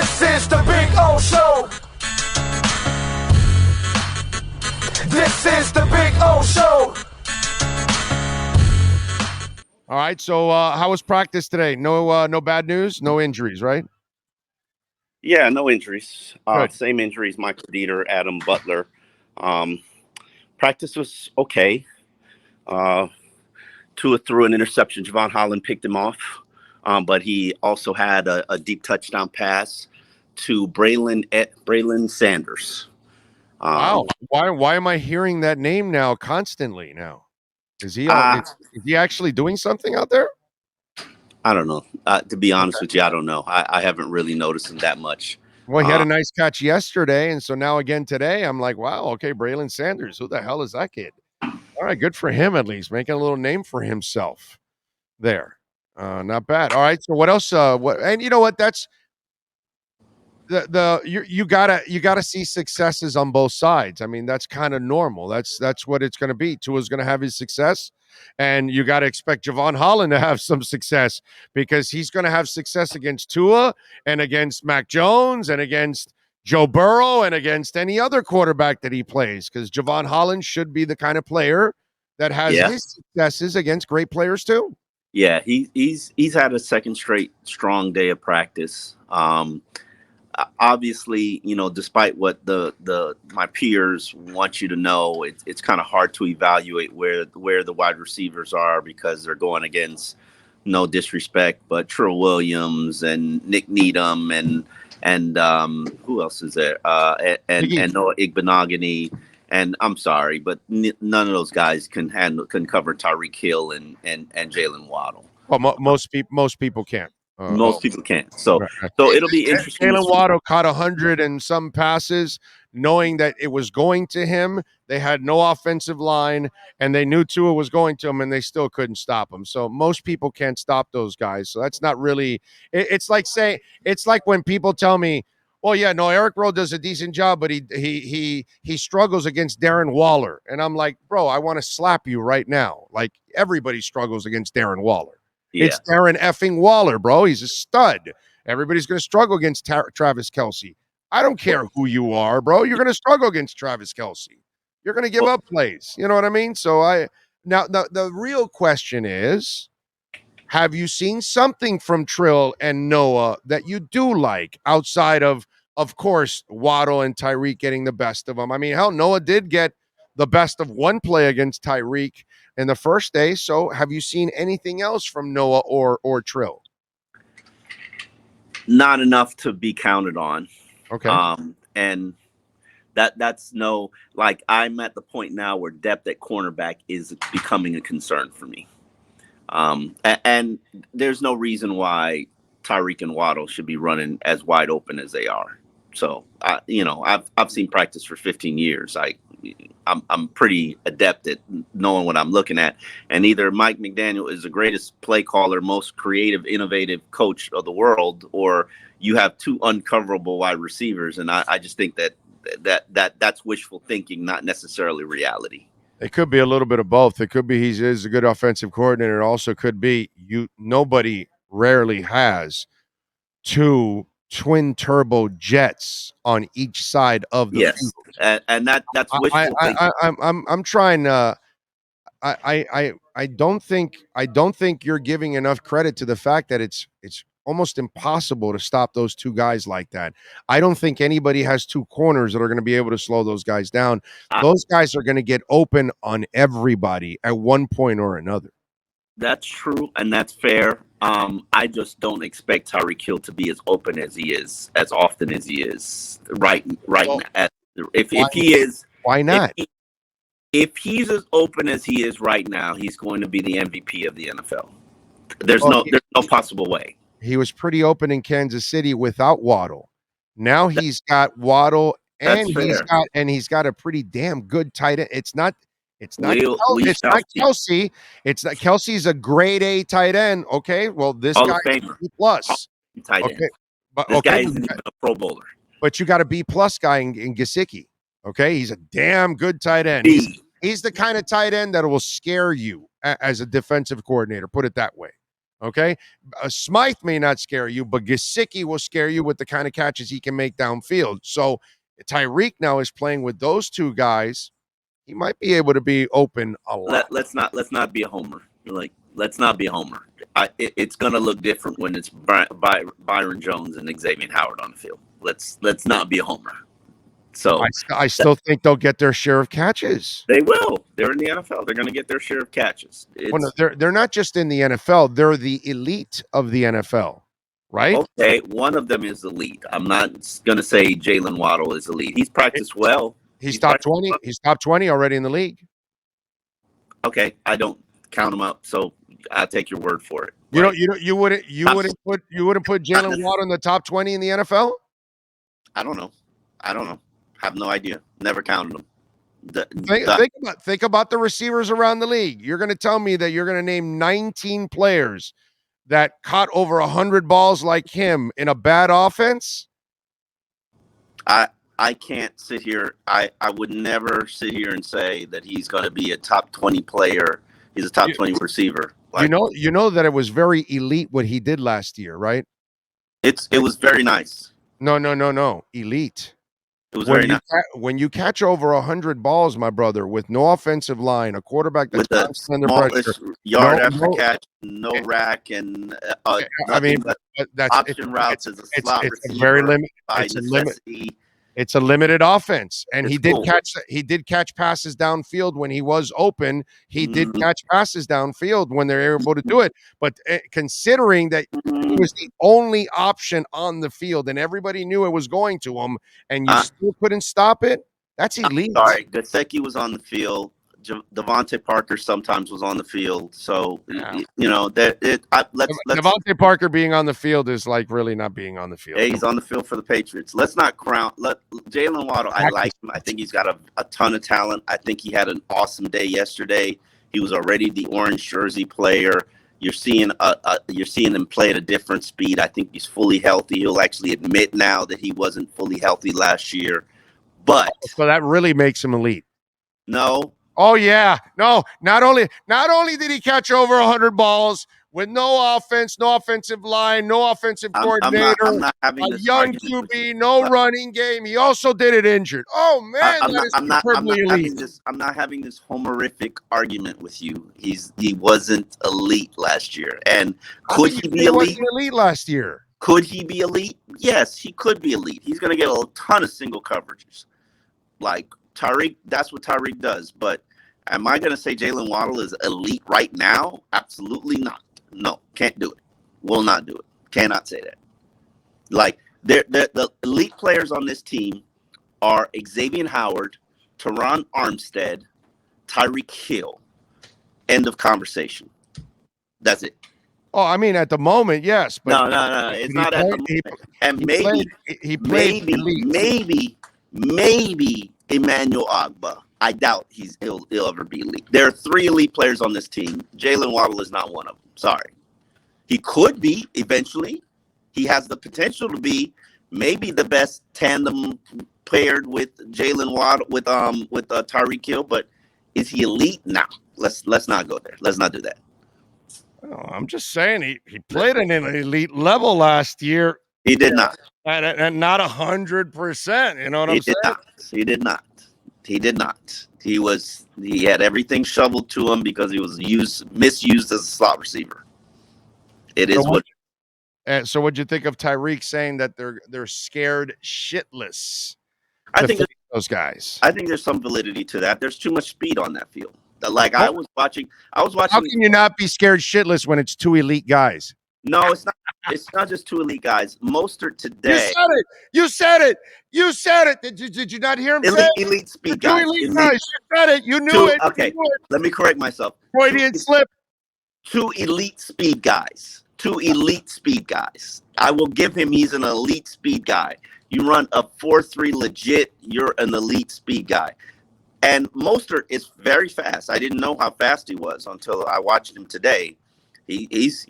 This is the Big O Show. This is the Big O Show. All right, so how was practice today? No bad news, no injuries, right? Yeah, no injuries. Good. Same injuries, Michael Dieter, Adam Butler. Practice was okay. Tua threw an interception. Javon Holland picked him off. But he also had a deep touchdown pass to Braylon Sanders. Wow. Why am I hearing that name now constantly now? Is he actually doing something out there? I don't know. To be honest with you, I don't know. I haven't really noticed him that much. Well, he had a nice catch yesterday, and so now again today, I'm like, wow, okay, Braylon Sanders. Who the hell is that kid? All right, good for him at least, making a little name for himself there. Not bad. All right, so what else? And you know what? That's you gotta see successes on both sides. I mean, that's kind of normal. That's what it's going to be. Tua's going to have his success, and you got to expect Javon Holland to have some success because he's going to have success against Tua and against Mac Jones and against Joe Burrow and against any other quarterback that he plays. Because Javon Holland should be the kind of player that has his successes against great players too. Yeah, he's had a second straight strong day of practice. Obviously, you know, despite what my peers want you to know, it's kind of hard to evaluate where the wide receivers are because they're going against, no disrespect, but Trill Williams and Nick Needham and who else is there? And Noah Igbenogany. And I'm sorry, but none of those guys can cover Tyreek Hill and Jalen Waddle. Well, most people can't. Most people can't. So it'll be interesting. Jalen Waddle caught 100 and some passes, knowing that it was going to him. They had no offensive line, and they knew Tua was going to him, and they still couldn't stop him. So most people can't stop those guys. So that's not really. It's like when people tell me, "Well, yeah, no, Eric Rowe does a decent job, but he struggles against Darren Waller," and I'm like, "Bro, I want to slap you right now." Like everybody struggles against Darren Waller. Yeah. It's Darren effing Waller, bro. He's a stud. Everybody's going to struggle against Travis Kelce. I don't care who you are, bro. You're going to struggle against Travis Kelce. You're going to give up plays. You know what I mean? So now the real question is, have you seen something from Trill and Noah that you do like outside of course, Waddle and Tyreek getting the best of them? I mean, hell, Noah did get the best of one play against Tyreek in the first day. So have you seen anything else from Noah or Trill? Not enough to be counted on. Okay. And that's no, like, I'm at the point now where depth at cornerback is becoming a concern for me. And there's no reason why Tyreek and Waddle should be running as wide open as they are. So, I've seen practice for 15 years. I'm pretty adept at knowing what I'm looking at. And either Mike McDaniel is the greatest play caller, most creative, innovative coach of the world, or you have two uncoverable wide receivers. And I just think that's wishful thinking, not necessarily reality. It could be a little bit of both. It could be he is a good offensive coordinator. It also could be nobody rarely has twin turbo jets on each side of the field. And that's wishful thinking. I'm trying I don't think you're giving enough credit to the fact that it's almost impossible to stop those two guys like that. I don't think anybody has two corners that are going to be able to slow those guys down. Those guys are going to get open on everybody at one point or another. That's true, and that's fair. I just don't expect Tyreek Hill to be as open as he is, as often as he is right now. If he is, why not? If he's as open as he is right now, he's going to be the MVP of the NFL. There's no possible way. He was pretty open in Kansas City without Waddle. Now he's got Waddle and he's got a pretty damn good tight end. It's not Kelce. It's not Kelce's a grade A tight end. Okay. Well, this guy is B plus. Tight end. But this guy isn't even a Pro Bowler. But you got a B plus guy in Gesicki. Okay. He's a damn good tight end. He's the kind of tight end that will scare you as a defensive coordinator. Put it that way. Okay, Smythe may not scare you, but Gesicki will scare you with the kind of catches he can make downfield. So Tyreek now is playing with those two guys. He might be able to be open a lot. Let's not be a homer. Let's not be a homer. It's gonna look different when it's Byron Jones and Xavier Howard on the field. Let's not be a homer. So I still think they'll get their share of catches. They will. They're in the NFL. They're going to get their share of catches. Well, no, they're not just in the NFL. They're the elite of the NFL, right? Okay, one of them is elite. I'm not going to say Jalen Waddle is elite. He's practiced well. He's top 20. Well. He's top 20 already in the league. Okay, I don't count him up, so I'll take your word for it. You wouldn't put Jalen Waddle in the top 20 in the NFL? I don't know. Have no idea. Never counted them. Think about the receivers around the league. You're going to tell me that you're going to name 19 players that caught over 100 balls like him in a bad offense? I can't sit here. I would never sit here and say that he's going to be a top 20 player. He's a top 20 receiver. You know that it was very elite what he did last year, right? It was very nice. No. Elite. It was very nice. When you catch over 100 balls, my brother, with no offensive line, a quarterback that's with the smallest yard after catch, no rack, and that's option routes as a slot receiver. It's very limited. It's a limited offense, and he did catch passes downfield when he was open. He did catch passes downfield when they're able to do it. But considering that he was the only option on the field, and everybody knew it was going to him, and you still couldn't stop it, that's elite. Sorry, Gesicki was on the field. Devontae Parker sometimes was on the field, so Devontae Parker being on the field is like really not being on the field. Yeah, he's on the field for the Patriots. Let's not crown. Jalen Waddle. I like him. I think he's got a ton of talent. I think he had an awesome day yesterday. He was already the orange jersey player. You're seeing him play at a different speed. I think he's fully healthy. He'll actually admit now that he wasn't fully healthy last year, but so that really makes him elite. No. Oh yeah, no. Not only did he catch over 100 balls with no offense, no offensive line, no offensive coordinator, I'm not having a young QB, no running game. He also did it injured. Oh man, I'm not having this homerific argument with you. He wasn't elite last year, and could he be elite? Elite last year. Could he be elite? Yes, he could be elite. He's going to get a ton of single coverages, like Tyreek. That's what Tyreek does. But am I going to say Jalen Waddle is elite right now? Absolutely not. No, can't do it. Will not do it. Cannot say that. Like the elite players on this team are Xavier Howard, Teron Armstead, Tyreek Hill. End of conversation. That's it. Oh, I mean, at the moment, yes. But no. It's not at the moment. And maybe Emmanuel Ogbah. I doubt he'll ever be elite. There are 3 elite players on this team. Jalen Waddle is not one of them. Sorry. He could be eventually. He has the potential to be maybe the best tandem paired with Jalen Waddle with Tyreek Hill, but is he elite? No. Let's not go there. Let's not do that. Oh, I'm just saying he played at an elite level last year. He did not. And not 100%. You know what I'm saying? He did not. He had everything shoveled to him because he was misused as a slot receiver. It is what. So what'd you think of Tyreek saying that they're scared shitless? I think those guys. I think there's some validity to that. There's too much speed on that field. Like I was watching. How can you not be scared shitless when it's 2 elite guys? No, it's not. It's not just 2 elite guys. Mostert today. You said it. Did you not hear him say it? Elite speed guys. 2 elite guys. You said it. You knew it. Okay. Let me correct myself. Freudian slip. 2 elite speed guys. 2 elite speed guys. I will give him. He's an elite speed guy. You run a 4.3 legit. You're an elite speed guy. And Mostert is very fast. I didn't know how fast he was until I watched him today. He's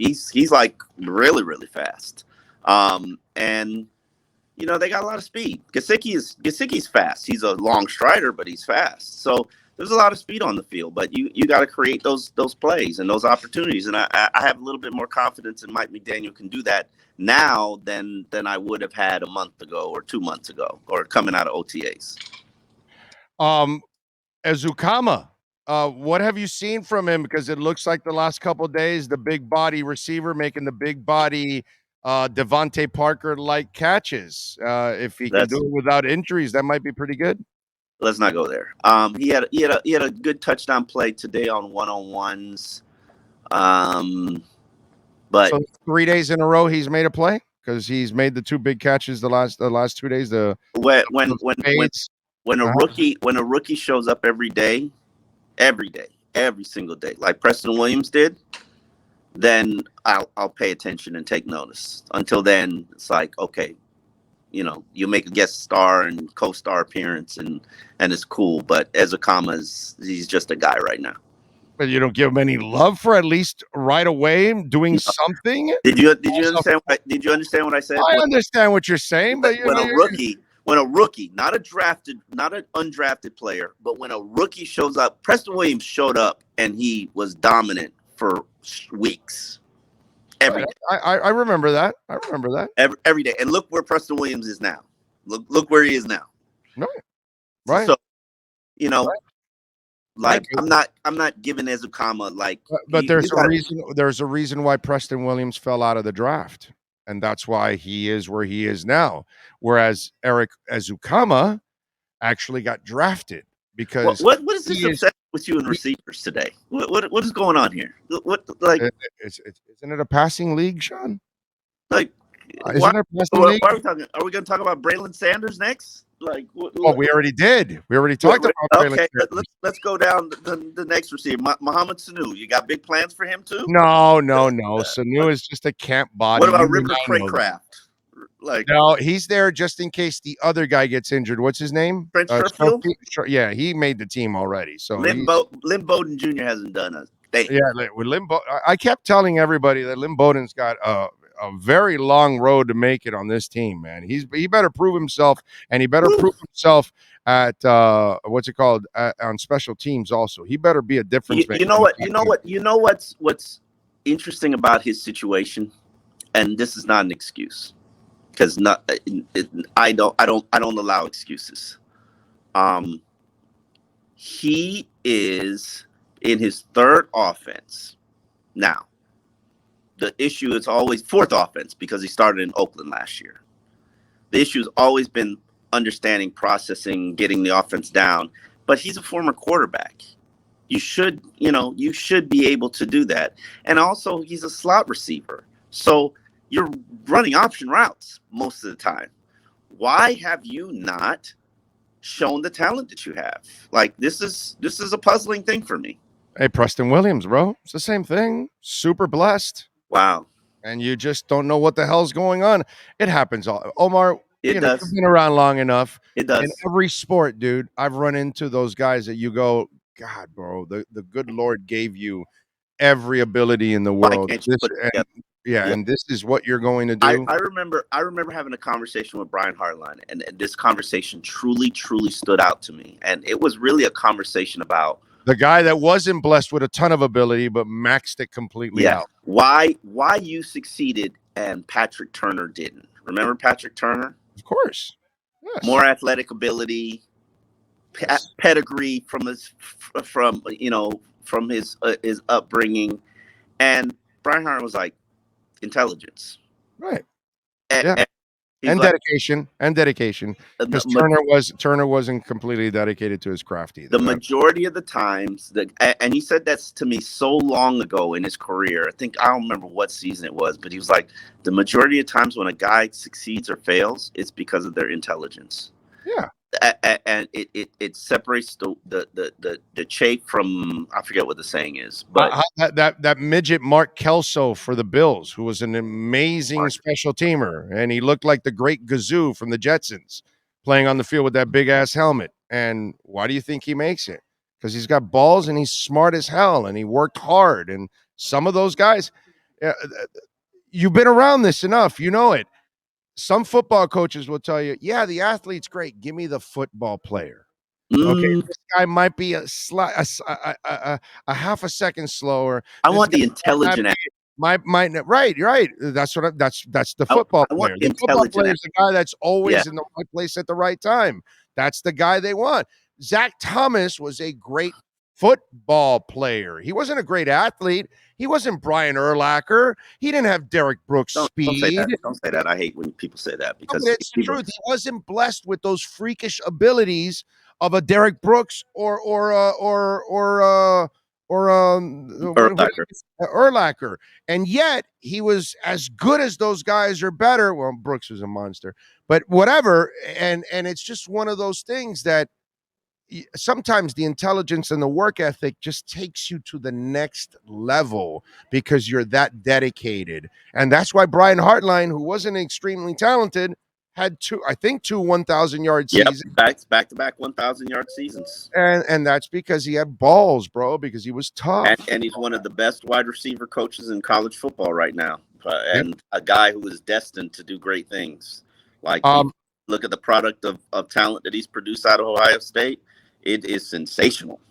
like really, really fast. And they got a lot of speed. Gesicki's fast. He's a long strider, but he's fast. So there's a lot of speed on the field, but you got to create those plays and those opportunities. And I have a little bit more confidence in Mike McDaniel can do that now than I would have had a month ago or 2 months ago or coming out of OTAs. Azukama, what have you seen from him? Because it looks like the last couple of days, the big body receiver making the big body Devontae Parker-like catches. If he can do it without injuries, that might be pretty good. Let's not go there. He had a good touchdown play today on one-on-ones. But so 3 days in a row he's made a play because he's made the two big catches the last 2 days. When a rookie shows up every single day, like Preston Williams did, then I'll pay attention and take notice. Until then, it's like, okay, you make a guest star and co-star appearance and it's cool. But Azukama he's just a guy right now. But you don't give him any love for at least right away doing something. Did you understand? Did you understand what I said? I understand what you're saying, but when a rookie, not an undrafted player, but when a rookie shows up, Preston Williams showed up and he was dominant for weeks. Every day. I remember that. Every day. And look where Preston Williams is now. Look where he is now. No. Right. So, like I'm not giving Azukama like. But there's a reason why Preston Williams fell out of the draft, and that's why he is where he is now. Whereas Eric Azukama actually got drafted because what is this obsession with you and receivers today? What is going on here? Isn't it a passing league, Sean? Like, why are we talking? Are we going to talk about Braylon Sanders next? Like, we already did. We already talked about Braylon Sanders. Let's go down the next receiver, Mohamed Sanu. You got big plans for him too? No. Sanu is just a camp body. What about Ripper Craycraft? No, he's there just in case the other guy gets injured. What's his name? Trent Sherfield? Yeah, he made the team already. So Lynn Bowden Jr. hasn't done a thing. Yeah, with I kept telling everybody that Lynn Bowden's got a very long road to make it on this team, man. He better prove himself, and he better prove himself at on special teams also. He better be a difference maker. You know what's interesting about his situation, and this is not an excuse. Because I don't allow excuses. He is in his third offense now. The issue is always fourth offense because he started in Oakland last year. The issue has always been understanding, processing, getting the offense down. But he's a former quarterback. You should be able to do that. And also, he's a slot receiver. So you're running option routes most of the time. Why have you not shown the talent that you have? Like, this is a puzzling thing for me. Hey, Preston Williams, bro. It's the same thing. Super blessed. Wow. And you just don't know what the hell's going on. It happens all. Omar, it does. You've been around long enough. It does. In every sport, dude, I've run into those guys that you go, God, bro, the good Lord gave you every ability in the world. And this is what you're going to do. I remember having a conversation with Brian Hartline, and this conversation truly stood out to me. And it was really a conversation about the guy that wasn't blessed with a ton of ability, but maxed it completely out. Why you succeeded and Patrick Turner didn't. Remember Patrick Turner? Of course. Yes. More athletic ability, pedigree from his upbringing. And Brian Hartline was like, intelligence. Right. And dedication. Because Turner wasn't completely dedicated to his craft either. The majority of the times and he said that's to me so long ago in his career. I don't remember what season it was, but he was like, the majority of times when a guy succeeds or fails, it's because of their intelligence. Yeah. And it separates the chaff from, I forget what the saying is, but that midget Mark Kelso for the Bills, who was an amazing special teamer, and he looked like the great Gazoo from the Jetsons, playing on the field with that big ass helmet. And why do you think he makes it? Because he's got balls and he's smart as hell and he worked hard. And some of those guys, you've been around this enough, you know it. Some football coaches will tell you, yeah, the athlete's great. Give me the football player. Okay, Mm, this guy might be a half a second slower. I This want the guy might intelligent. be might right. You're right. That's the I, football I want player. the The football intelligent. player is the guy that's Yeah. always in the right place at the right time. That's the guy they want. Zach Thomas was a great football player. He wasn't a great athlete. He wasn't Brian Urlacher. He didn't have Derek Brooks' Don't say speed. that. Don't say that. I hate when people say that No, because but it's the people. truth. He wasn't blessed with those freakish abilities of a Derek Brooks what Urlacher. Urlacher, and yet he was as good as those guys or better. Well, Brooks was a monster, but whatever. And it's just one of those things that sometimes the intelligence and the work ethic just takes you to the next level because you're that dedicated. And that's why Brian Hartline, who wasn't extremely talented, had two 1,000-yard Yep. seasons. Back to back 1,000-yard seasons. And that's because he had balls, bro, because he was tough. And he's one of the best wide receiver coaches in college football right now, Yep. and a guy who is destined to do great things. Like, look at the product of talent that he's produced out of Ohio State. It is sensational.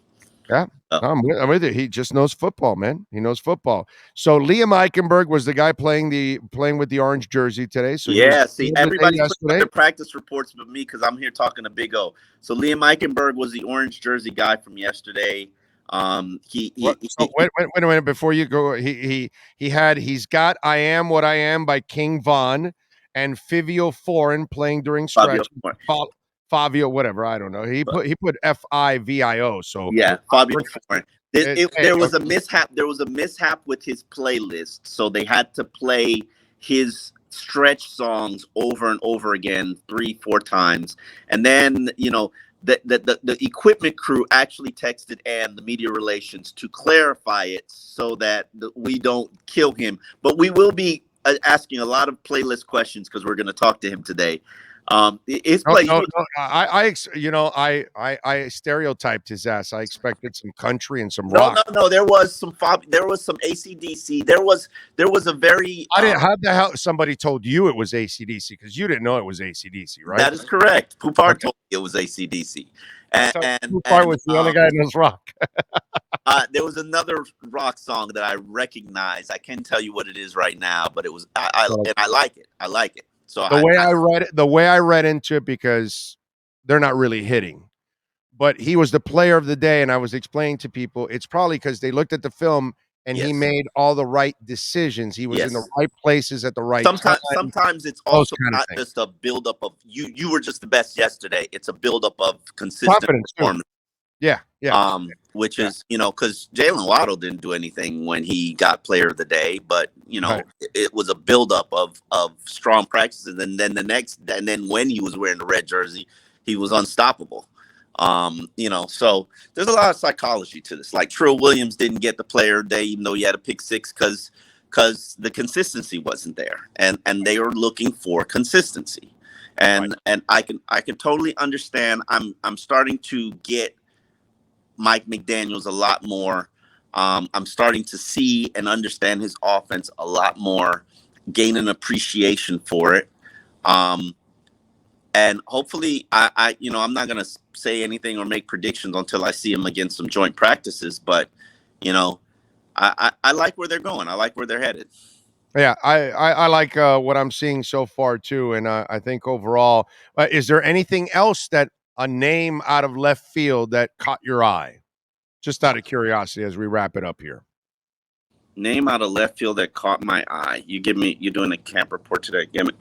Yeah. I'm with you. He just knows football, man. He knows football. So Liam Eichenberg was the guy playing with the orange jersey today. So yeah, see, everybody's putting yesterday. their practice reports but me because I'm here talking to Big O. So Liam Eichenberg was the orange jersey guy from yesterday. Wait a minute before you go. He's got "I Am What I Am" by King Von and Fivio Foreign playing during stretch. Fabio, whatever, I don't know. He put Fivio. So yeah, Fabio Foreign. There was a mishap. There was a mishap with his playlist, so they had to play his stretch songs over and over again 3-4 times, and then the equipment crew actually texted and the media relations to clarify it so that we don't kill him. But we will be asking a lot of playlist questions because we're going to talk to him today. I stereotyped his ass. I expected some country and some rock. No. There was some AC/DC. There was a very. How the hell somebody told you it was AC/DC because you didn't know it was AC/DC, right? That is correct. Pupar told me it was AC/DC, and Pupar was the only guy in this rock. There was another rock song that I recognize. I can't tell you what it is right now, but it was. I like it. I like it. So the way I read into it, because they're not really hitting, but he was the player of the day, and I was explaining to people it's probably because they looked at the film and he made all the right decisions. He was in the right places at the right time. Sometimes it's also not just a buildup of you were just the best yesterday. It's a buildup of consistent performance. Yeah. Which is, because Jalen Waddle didn't do anything when he got player of the day, but it was a buildup of strong practices, and then when he was wearing the red jersey, he was unstoppable. So there's a lot of psychology to this. Like Trill Williams didn't get the player of the day, even though he had a pick six, because the consistency wasn't there, and they were looking for consistency, and I can totally understand. I'm starting to get Mike McDaniels a lot more. I'm starting to see and understand his offense a lot more, gain an appreciation for it. And hopefully I'm not going to say anything or make predictions until I see him against some joint practices, but I like where they're going. I like where they're headed. Yeah, I like what I'm seeing so far too, and I think overall, is there anything else that a name out of left field that caught your eye? Just out of curiosity, as we wrap it up here. Name out of left field that caught my eye. You're doing a camp report today. Give me,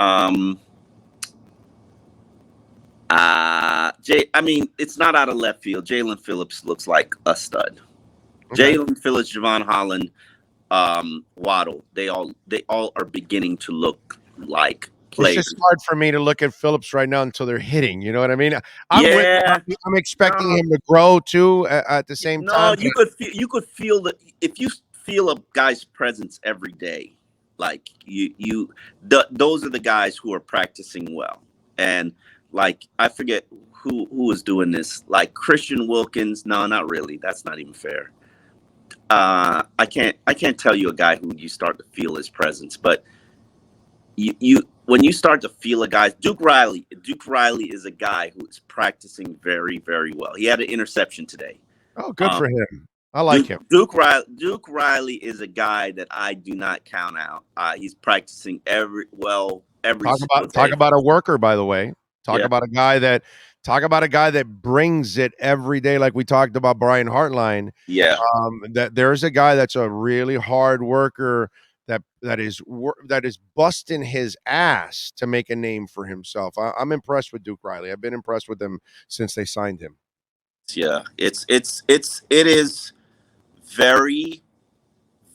it's not out of left field. Jalen Phillips looks like a stud. Okay. Jalen Phillips, Javon Holland, Waddle. They all are beginning to look like players. It's just hard for me to look at Phillips right now until they're hitting. You know what I mean? I'm expecting him to grow too at the same time. No, you could feel that if you feel a guy's presence every day, like those are the guys who are practicing well. And like I forget who was doing this, like Christian Wilkins. No, not really. That's not even fair. I can't tell you a guy who you start to feel his presence, but when you start to feel a guy, Duke Riley is a guy who is practicing very, very well. He had an interception today. Oh, good for him. I like him. Duke Riley is a guy that I do not count out. He's practicing every Talk about a worker, by the way. Talk about a guy that brings it every day, like we talked about Brian Hartline. Yeah. That there's a guy that's a really hard worker that is busting his ass to make a name for himself. I'm impressed with Duke Riley. I've been impressed with him since they signed him. Yeah, it is very,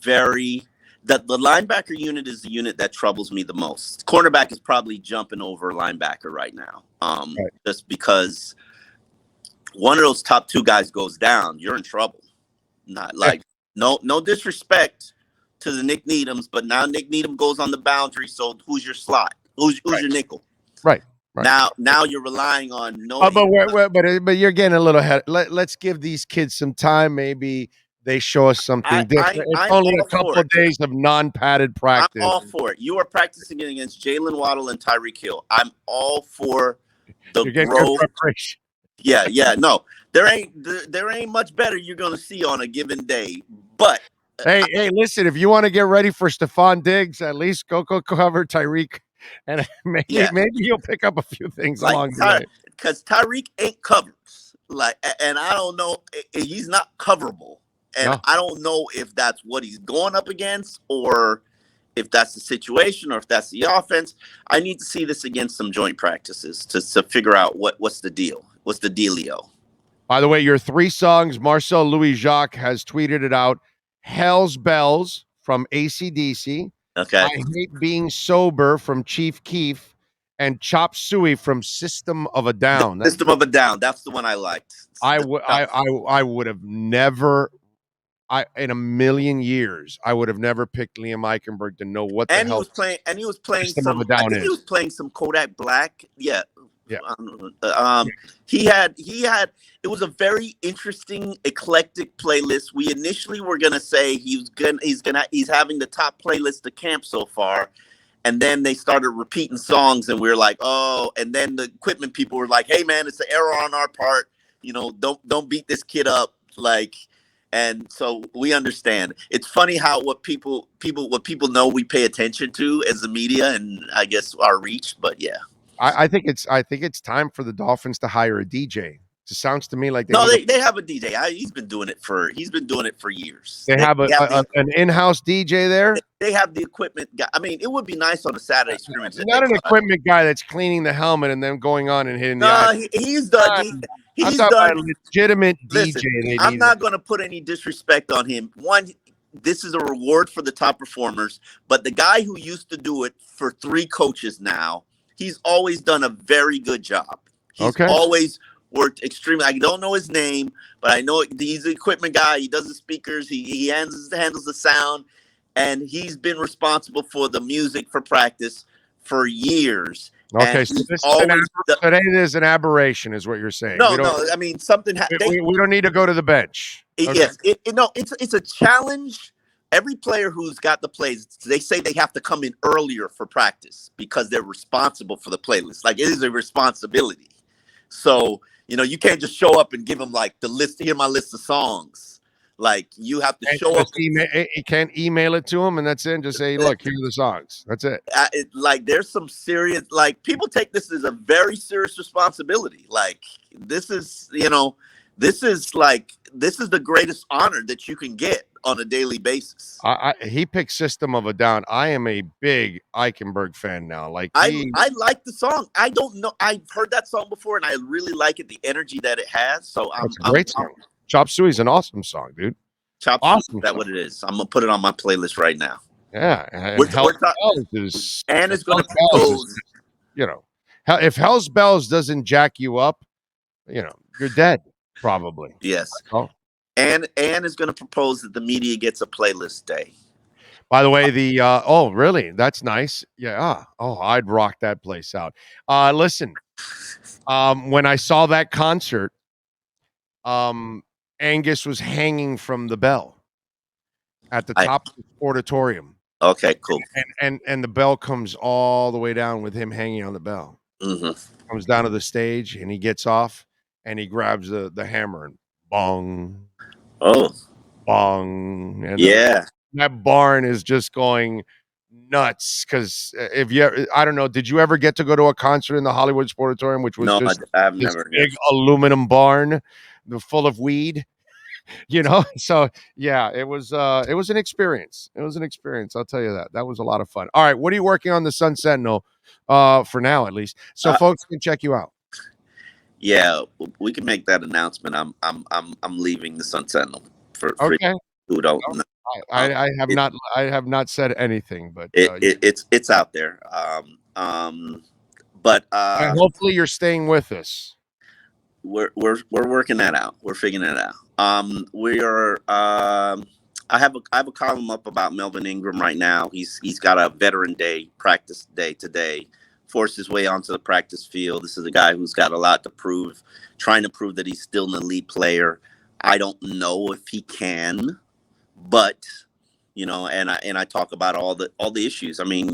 very. The linebacker unit is the unit that troubles me the most. Cornerback is probably jumping over linebacker right now, just because one of those top two guys goes down, you're in trouble. Not like no disrespect to the Nick Needhams, but now Nick Needham goes on the boundary. So who's your slot? Who's your nickel? Right. Now you're relying on no. But you're getting a little ahead. Let's give these kids some time. Maybe they show us something different. It's only a couple of days of non-padded practice. I'm all for it. You are practicing against Jalen Waddle and Tyreek Hill. I'm all for the growth. Yeah. No, there ain't much better you're gonna see on a given day. But hey, listen, if you want to get ready for Stephon Diggs, at least go cover Tyreek. And maybe you'll pick up a few things along the way. Because Tyreek ain't covered. And I don't know, he's not coverable. And I don't know if that's what he's going up against, or if that's the situation, or if that's the offense. I need to see this against some joint practices to figure out what's the deal. What's the dealio? By the way, your 3 songs, Marcel Louis Jacques has tweeted it out. Hell's Bells from AC/DC. Okay. I Hate Being Sober from Chief Keef, and Chop Suey from System of a Down. System of a Down. That's the one I liked. I would have never, in a million years, I would have never picked Liam Eichenberg to know what the hell. He was playing System some. of a Down He was playing some Kodak Black. Yeah. Yeah. He had. It was a very interesting, eclectic playlist. We initially were gonna say he's having the top playlist to camp so far, and then they started repeating songs, and we were like, oh. And then the equipment people were like, hey man, it's an error on our part. Don't beat this kid up. And so we understand. It's funny how what people know we pay attention to as the media, and I guess our reach. But yeah. I think it's time for the Dolphins to hire a DJ. It sounds to me like they have a DJ. He's been doing it for years. They have an in-house DJ there. They have the equipment guy. I mean, it would be nice on a Saturday scrimmage. Not an equipment guy that's cleaning the helmet and then going on and hitting. He's done. He's done. A legitimate Listen, DJ. I'm not going to put any disrespect on him. One, this is a reward for the top performers. But the guy who used to do it for 3 coaches now, he's always done a very good job. He's always worked extremely. I don't know his name, but I know he's the equipment guy. He does the speakers. He handles the sound, and he's been responsible for the music for practice for years. Okay, so today is an aberration, is what you're saying. No. I mean, something. We don't need to go to the bench. Yes, it's a challenge. Every player who's got the plays, they say they have to come in earlier for practice because they're responsible for the playlist. Like, it is a responsibility. So, you can't just show up and give them like the list. Here, my list of songs. Like, you have to show up. You can't email it to them, and that's it. And just say, look, here are the songs. That's it. There's some serious, people take this as a very serious responsibility. Like, this is the greatest honor that you can get on a daily basis. He picked System of a Down. I am a big Eichenberg fan now. I like the song. I don't know. I've heard that song before, and I really like it. The energy that it has. So it's a great song. Chop Suey is an awesome song, dude. Chop Suey, is that what it is? I'm gonna put it on my playlist right now. Yeah, and it's going to propose. If Hell's Bells doesn't jack you up, you're dead probably. Yes. And is going to propose that the media gets a playlist day. By the way, really? That's nice. Yeah. I'd rock that place out. Listen, when I saw that concert, Angus was hanging from the bell at the top of the auditorium. Okay, cool. And the bell comes all the way down with him hanging on the bell. Hmm. Comes down to the stage and he gets off and he grabs the hammer and bong, Oh, bong, and yeah. that barn is just going nuts. Because if you, I don't know, did you ever get to go to a concert in the Hollywood Sportatorium, which was No, just I've this never. big aluminum barn full of weed? So yeah, it was an experience. It was an experience, I'll tell you that. That was a lot of fun. All right, what are you working on the Sun Sentinel, for now at least, so Uh, folks can check you out? yeah, we can make that announcement. I'm leaving the Sun Sentinel for Okay. who don't know. It, I have not said anything, but it's out there. But and hopefully you're staying with us. we're working that out. We're figuring it out. We are. I have a column up about Melvin Ingram right now. He's got a Veteran Day practice day today. Forced his way onto the practice field. This is a guy who's got a lot to prove, trying to prove that he's still an elite player. I don't know if he can, but and I talk about all the issues. I mean,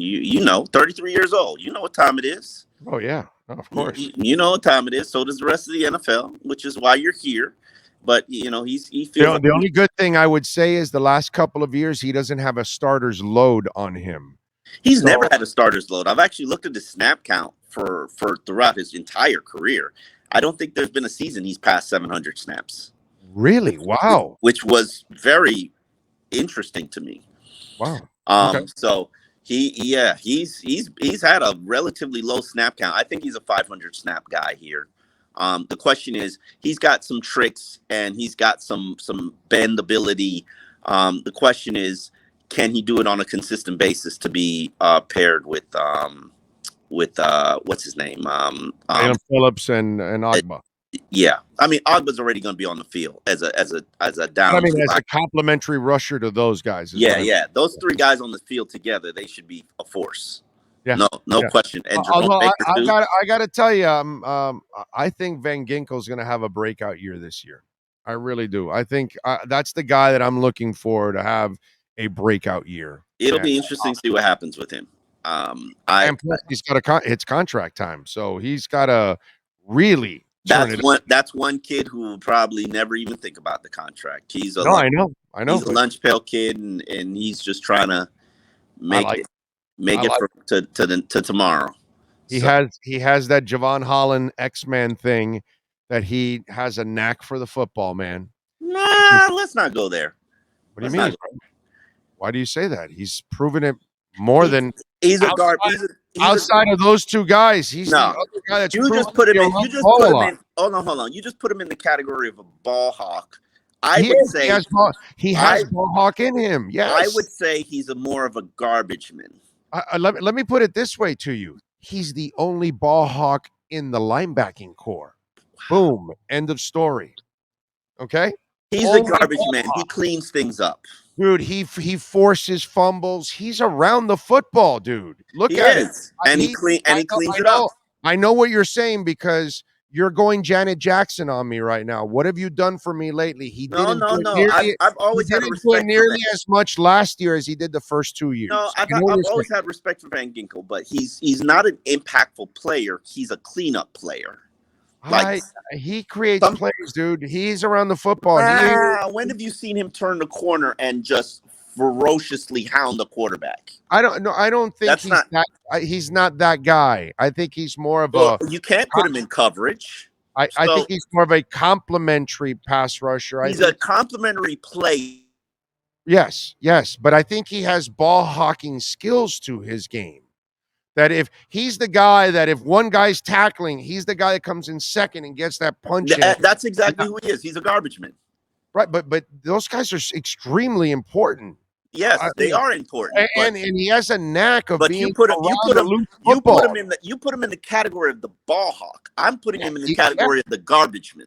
33 years old. You know what time it is. Oh yeah, of course. You know what time it is. So does the rest of the NFL, which is why you're here. But he feels The only good thing I would say is the last couple of years he doesn't have a starter's load on him. He's never had a starter's load. I've actually looked at the snap count for throughout his entire career. I don't think there's been a season he's passed 700 snaps. Really? Wow. Which was very interesting to me. Wow. Okay. So he's had a relatively low snap count. I think he's a 500 snap guy here. The question is, he's got some tricks and he's got some bend ability. The question is, can he do it on a consistent basis to be paired with what's his name? Phillips and Agba. Yeah, I mean Agba's already going to be on the field as a down. I mean, as a complimentary rusher to those guys. Yeah. Those three guys on the field together, they should be a force. Yeah, no question. And although I got to tell you, I think Van Ginkel's going to have a breakout year this year. I really do. I think that's the guy that I'm looking for to have a breakout year. It'll be interesting to see what happens with him. And plus he's got it's contract time, so he's got to really. That's one kid who will probably never even think about the contract. I know. He's a lunch pail kid, and he's just trying to make it to tomorrow. He has that Javon Holland X-Man thing that he has a knack for the football, man. Nah, let's not go there. What do you mean? Why do you say that? He's proven it more than he's a guard. Outside of those two guys, he's the other guy that's you just put him in. Hold on. You just put him in the category of a ball hawk. I would say he has ball hawk in him. Yes, I would say he's more of a garbage man. Let me put it this way to you: he's the only ball hawk in the linebacking core. Boom. End of story. Okay. He's a garbage man. He cleans things up. Dude, he forces fumbles. He's around the football, dude. Look at it. And he cleans it up. I know what you're saying because you're going Janet Jackson on me right now. What have you done for me lately? He didn't do I've always had respect nearly as much last year as he did the first 2 years. No, I've always had respect for Van Ginkel, but he's not an impactful player. He's a cleanup player. He creates plays, dude. He's around the football. When have you seen him turn the corner and just ferociously hound the quarterback? I don't think he's not that guy. I think he's more of you can't put him in coverage. I think he's more of a complimentary pass rusher. He's a complimentary play. Yes, but I think he has ball hawking skills to his game. That if he's the guy that if one guy's tackling, he's the guy that comes in second and gets that punch. That's exactly who he is. He's a garbage man. Right, but those guys are extremely important. Yes, they are important. And he has a knack of being you put him in the category of the ball hawk. I'm putting him in the category of the garbage man.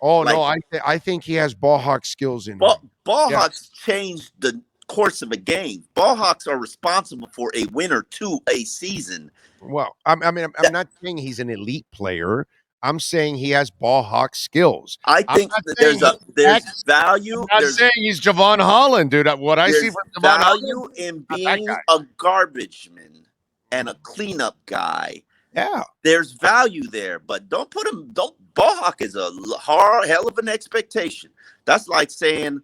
Oh, no, I think he has ball hawk skills in him. Ball hawks changed the course of a game. Ball hawks are responsible for a win or two a season. Well, I'm not saying he's an elite player. I'm saying he has ball hawk skills. I think not that saying there's he's value. I'm not There's saying he's Javon Holland, dude. What I see there's from Javon value Holland, in not that being guy. a garbage man and a cleanup guy. Yeah. There's value there, but don't put him. Don't ball hawk is a hell of an expectation. That's like saying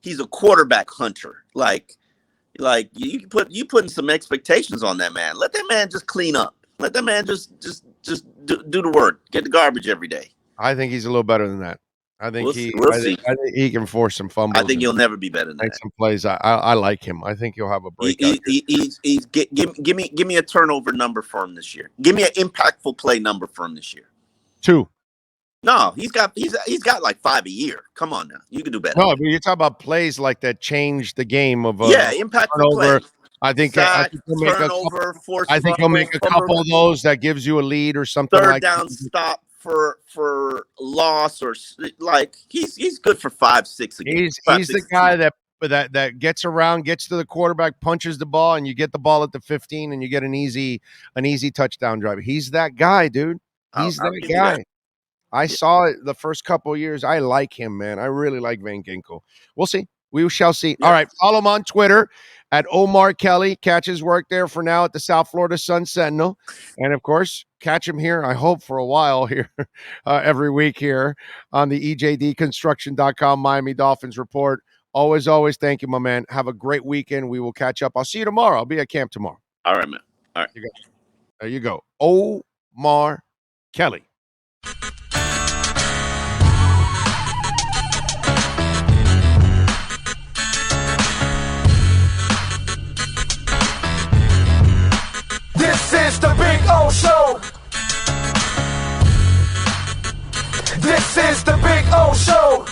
he's a quarterback hunter. Like you putting some expectations on that man. Let that man just clean up. Let that man just do the work. Get the garbage every day. I think he's a little better than that. I think We'll see. I think he can force some fumbles. I think he'll never be better than make that. some plays. I like him. I think he'll have a breakout. Give me a turnover number for him this year. Give me an impactful play number for him this year. 2. No, he's got like 5 a year. Come on now, you can do better. No, but you're talking about plays like that change the game of impactful turnover. play. I think Sack, he'll make turnover, force I think he'll make a couple of those that gives you a lead or something third like down that. stop for loss or like he's good for 5-6 a game. He's the guy that gets around, gets to the quarterback, punches the ball, and you get the ball at the 15, and you get an easy touchdown drive. He's that guy, dude. He's I'll that give you guy. that. I saw it the first couple of years. I like him, man. I really like Van Ginkel. We'll see. We shall see. Yeah. All right. Follow him on Twitter at Omar Kelly. Catch his work there for now at the South Florida Sun Sentinel. And, of course, catch him here, I hope, for a while here every week here on the EJDconstruction.com Miami Dolphins Report. Always, thank you, my man. Have a great weekend. We will catch up. I'll see you tomorrow. I'll be at camp tomorrow. All right, man. All right. There you go. Omar Kelly. This is the Big O Show. This is the Big O Show.